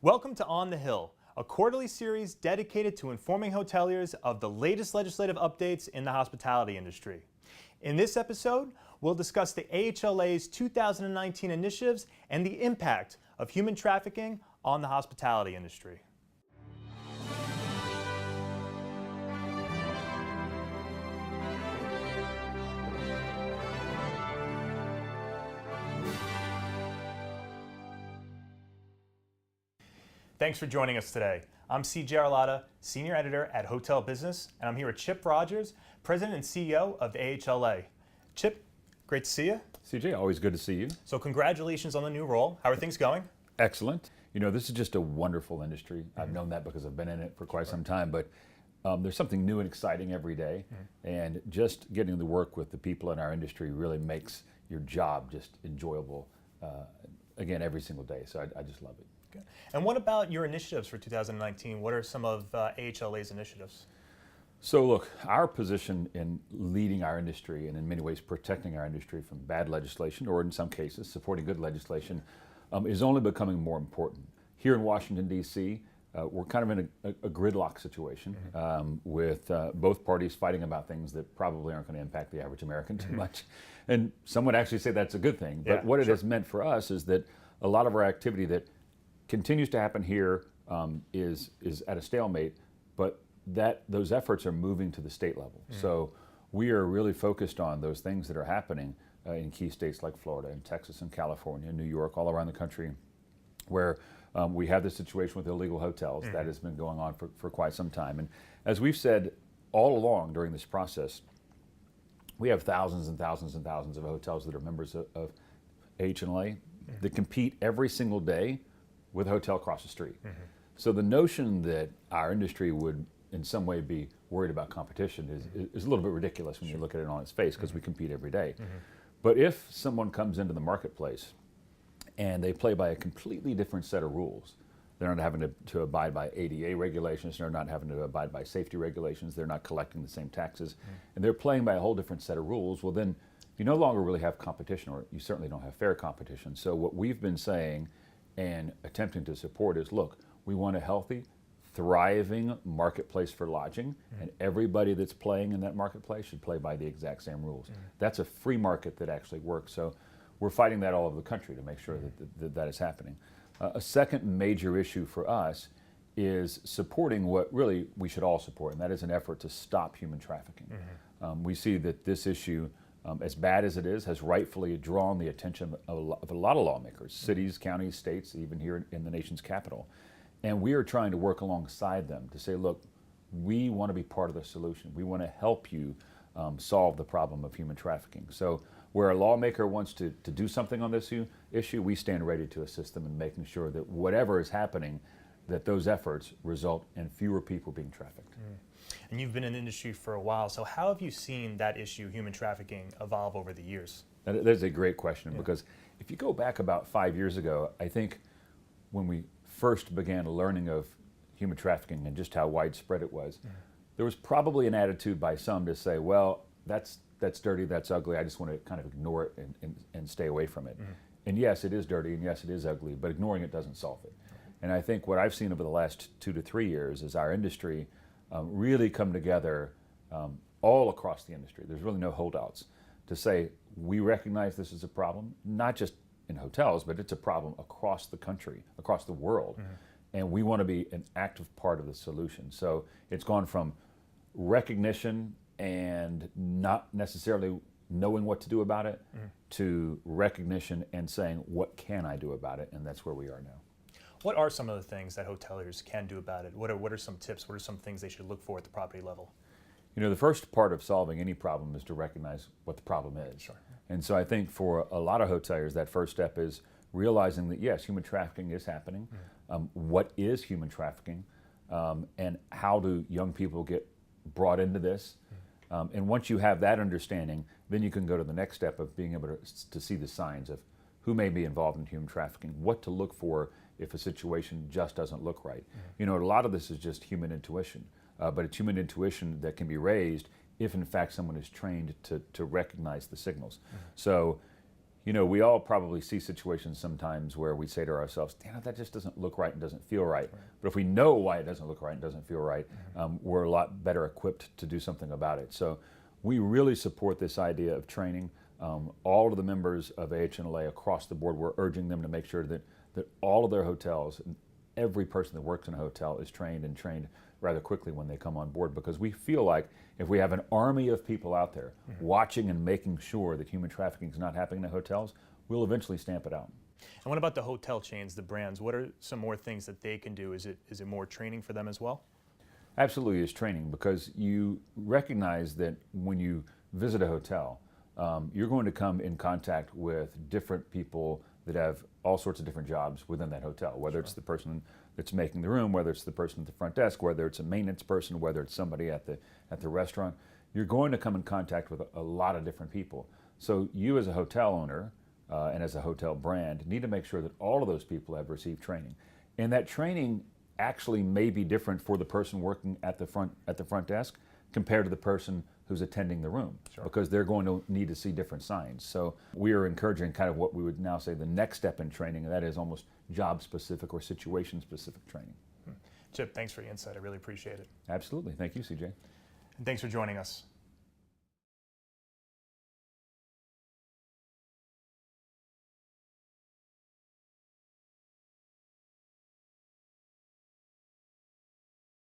Welcome to On the Hill, a quarterly series dedicated to informing hoteliers of the latest legislative updates in the hospitality industry. In this episode, we'll discuss the AHLA's 2019 initiatives and the impact of human trafficking on the hospitality industry. Thanks for joining us today. I'm AHLA, Senior Editor at Hotel Business, and I'm here with Chip Rogers, President and CEO of the AHLA. Chip, great to see you. CJ, always good to see you. So congratulations on the new role. How are things going? Excellent. You know, this is just a wonderful industry. I've known that because I've been in it for quite some time, but there's something new and exciting every day, and just getting to work with the people in our industry really makes your job just enjoyable, again, every single day. So I just love it. Good. And what about your initiatives for 2019? What are some of AHLA's initiatives? So look, our position in leading our industry and in many ways protecting our industry from bad legislation, or in some cases supporting good legislation, is only becoming more important. Here in Washington, D.C., we're kind of in a gridlock situation with both parties fighting about things that probably aren't going to impact the average American too much. And some would actually say that's a good thing. But what it has meant for us is that a lot of our activity that continues to happen here is at a stalemate, but those efforts are moving to the state level. So we are really focused on those things that are happening in key states like Florida and Texas and California, New York, all around the country, where we have this situation with illegal hotels that has been going on for quite some time. And as we've said all along during this process, we have thousands and thousands and thousands of hotels that are members of AHLA that compete every single day with a hotel across the street. So the notion that our industry would in some way be worried about competition is a little bit ridiculous when you look at it on its face, because we compete every day. But if someone comes into the marketplace and they play by a completely different set of rules, they're not having to abide by ADA regulations, they're not having to abide by safety regulations, they're not collecting the same taxes, and they're playing by a whole different set of rules, well then you no longer really have competition, or you certainly don't have fair competition. So what we've been saying and attempting to support is, look, we want a healthy, thriving marketplace for lodging, and everybody that's playing in that marketplace should play by the exact same rules. That's a free market that actually works. So we're fighting that all over the country to make sure that is happening. A second major issue for us is supporting what really we should all support, and that is an effort to stop human trafficking. We see that this issue, as bad as it is, has rightfully drawn the attention of a lot of lawmakers, cities, counties, states, even here in the nation's capital. And we are trying to work alongside them to say, look, we want to be part of the solution. We want to help you solve the problem of human trafficking. So where a lawmaker wants to do something on this issue, we stand ready to assist them in making sure that whatever is happening, that those efforts result in fewer people being trafficked. And you've been in the industry for a while, so how have you seen that issue, human trafficking, evolve over the years? That's a great question, because if you go back about 5 years ago, I think when we first began learning of human trafficking and just how widespread it was, there was probably an attitude by some to say, well, that's dirty, that's ugly, I just want to kind of ignore it and stay away from it. And yes, it is dirty, and yes, it is ugly, but ignoring it doesn't solve it. And I think what I've seen over the last 2 to 3 years is our industry really come together all across the industry. There's really no holdouts to say, we recognize this is a problem, not just in hotels, but it's a problem across the country, across the world. And we want to be an active part of the solution. So it's gone from recognition and not necessarily knowing what to do about it to recognition and saying, what can I do about it? And that's where we are now. What are some of the things that hoteliers can do about it? What are some tips? What are some things they should look for at the property level? You know, the first part of solving any problem is to recognize what the problem is. And so I think for a lot of hoteliers, that first step is realizing that, yes, human trafficking is happening. What is human trafficking? And how do young people get brought into this? And once you have that understanding, then you can go to the next step of being able to see the signs of who may be involved in human trafficking, what to look for if a situation just doesn't look right. You know, a lot of this is just human intuition, but it's human intuition that can be raised if in fact someone is trained to recognize the signals. So You know, we all probably see situations sometimes where we say to ourselves, damn it, that just doesn't look right and doesn't feel right. But if we know why it doesn't look right and doesn't feel right, we're a lot better equipped to do something about it. So we really support this idea of training. All of the members of AHLA across the board, we're urging them to make sure that all of their hotels, every person that works in a hotel is trained and trained rather quickly when they come on board, because we feel like if we have an army of people out there watching and making sure that human trafficking is not happening in hotels, we'll eventually stamp it out. And what about the hotel chains, the brands? What are some more things that they can do? Is it more training for them as well? Absolutely, it's training, because you recognize that when you visit a hotel, you're going to come in contact with different people that have all sorts of different jobs within that hotel, whether it's the person that's making the room, whether it's the person at the front desk, whether it's a maintenance person, whether it's somebody at the restaurant. You're going to come in contact with a lot of different people. So you as a hotel owner and as a hotel brand need to make sure that all of those people have received training. And that training actually may be different for the person working at the front desk compared to the person who's attending the room, because they're going to need to see different signs. So we are encouraging kind of what we would now say the next step in training, and that is almost job-specific or situation-specific training. Chip, thanks for the insight. I really appreciate it. Absolutely. Thank you, CJ. And thanks for joining us.